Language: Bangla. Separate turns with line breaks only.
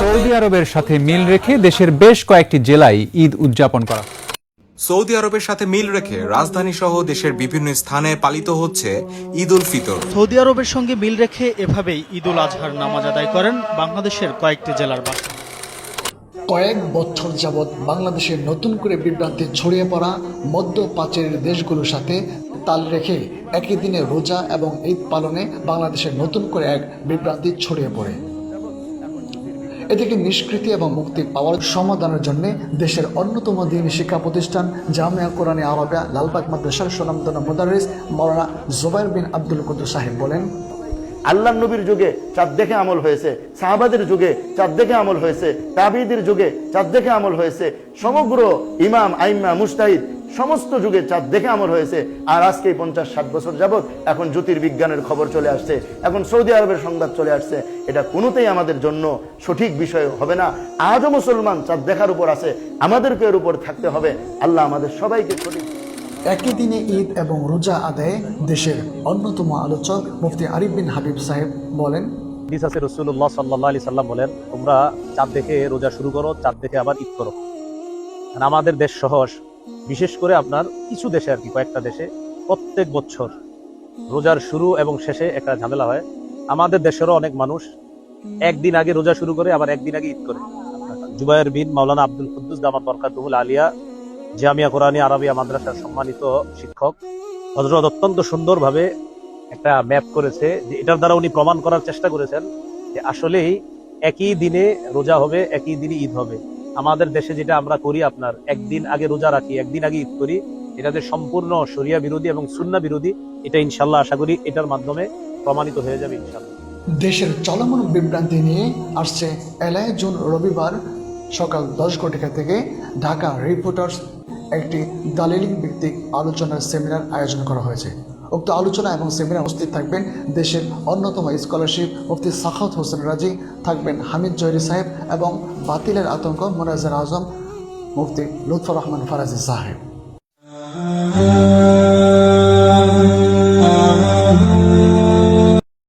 সৌদি আরবের সাথে মিল রেখে দেশের বেশ কয়েকটি জেলায় ঈদ উদযাপন করা।
সৌদি আরবের সাথে মিল রেখে রাজধানী সহ দেশের বিভিন্ন স্থানে পালিত হচ্ছে ঈদ উল ফিতর।
সৌদি আরবের সঙ্গে মিল রেখে এভাবেই ঈদ উল আজহার নামাজ আদায় করেন বাংলাদেশের কয়েকটি জেলার বাসিন্দা।
কয়েক বছর যাবৎ বাংলাদেশে নতুন করে বিভ্রান্তি ছড়িয়ে পড়া মধ্যপ্রাচ্যের দেশগুলোর সাথে তাল রেখে একই দিনে রোজা এবং ঈদ পালনে বাংলাদেশে নতুন করে এক বিভ্রান্তি ছড়িয়ে পড়ে। এ থেকে নিষ্কৃতি এবং মুক্তি পাওয়ার সমাধানের জন্য দেশের অন্যতম দ্বীনী শিক্ষা প্রতিষ্ঠান জামিয়া কোরআনে আরবিয়া লালবাগ মাদ্রাসার সুনামধন্য মুদারিস মাওলানা জুবাইর বিন আব্দুল কুদ্দুস সাহেব বলেন,
আল্লাহ নবীর যুগে চাঁদ দেখে আমল হয়েছে, সাহাবাদের যুগে চাঁদ দেখে আমল হয়েছে, তাবিঈদের যুগে চাঁদ দেখে আমল হয়েছে, সমগ্র ইমাম আইম্মা মুজতাহিদ সমস্ত যুগে চাঁদ দেখে আমল হয়েছে। আর আজকে 50-60 বছর যাবত এখন জ্যোতির্বিজ্ঞানের খবর চলে আসছে, এখন সৌদি আরবের সংবাদ চলে আসছে। এটা কোনোতেই আমাদের জন্য সঠিক বিষয় হবে না। আজও মুসলমান চাঁদ দেখার উপর আছে, আমাদেরকে এর উপর থাকতে হবে। আল্লাহ আমাদের সবাইকে সঠিক।
একই দিনে ঈদ এবং রোজা আদায়ে দেশের অন্যতম আলোচক মুফতি আরিফ বিন হাবিব সাহেব বলেন,
রাসূলুল্লাহ সাল্লাল্লাহু আলাইহি সাল্লাম বলেন, তোমরা চাঁদ দেখে রোজা শুরু করো, চাঁদ দেখে আবার ঈদ করো। আমাদের দেশ সহ বিশেষ করে আপনার কিছু দেশে আর কি কয়েকটা দেশে প্রত্যেক বছর রোজার শুরু এবং শেষে একটা ঝামেলা হয়। আমাদের দেশেরও অনেক মানুষ একদিন আগে রোজা শুরু করে আবার একদিন আগে ঈদ করে। জুবায়ের বিন মাওলানা আব্দুল কুদ্দুস দামাত বরকাতুহুল আলিয়া জামিয়া কোরআনী আরবিয়া মাদ্রাসার সম্মানিত শিক্ষক হযরত অত্যন্ত সুন্দরভাবে একটা ম্যাপ করেছে, যে এটার দ্বারা উনি প্রমাণ করার চেষ্টা করেছেন যে আসলেই একই দিনে রোজা হবে, একই দিনে ঈদ হবে। আমাদের দেশে যেটা আমরা করি, আপনার একদিন আগে রোজা রাখি, একদিন আগে ঈদ করি, এটা যে সম্পূর্ণ শরিয়া বিরোধী এবং সুন্নাহ বিরোধী, এটা ইনশাল্লাহ আশা করি এটার মাধ্যমে প্রমাণিত হয়ে যাবে ইনশাল্লাহ।
দেশের চলমান বিভ্রান্তি নিয়ে আসছে 1 জুন রবিবার সকাল 10 ঘটিকা থেকে ঢাকা রিপোর্টার্স একটি দালিলিক ভিত্তিক আলোচনার সেমিনার আয়োজন করা হয়েছে। উক্ত আলোচনা এবং সেমিনার উপস্থিত থাকবেন দেশের অন্যতম স্কলারশিপ মুফতি সাখাওয়াত হোসেন রাজি, থাকবেন হামিদ জহিরি সাহেব এবং বাতিলের আতঙ্ক মোনাজ্জের আজম মুফতি লুৎফর রহমান ফারাজি সাহেব।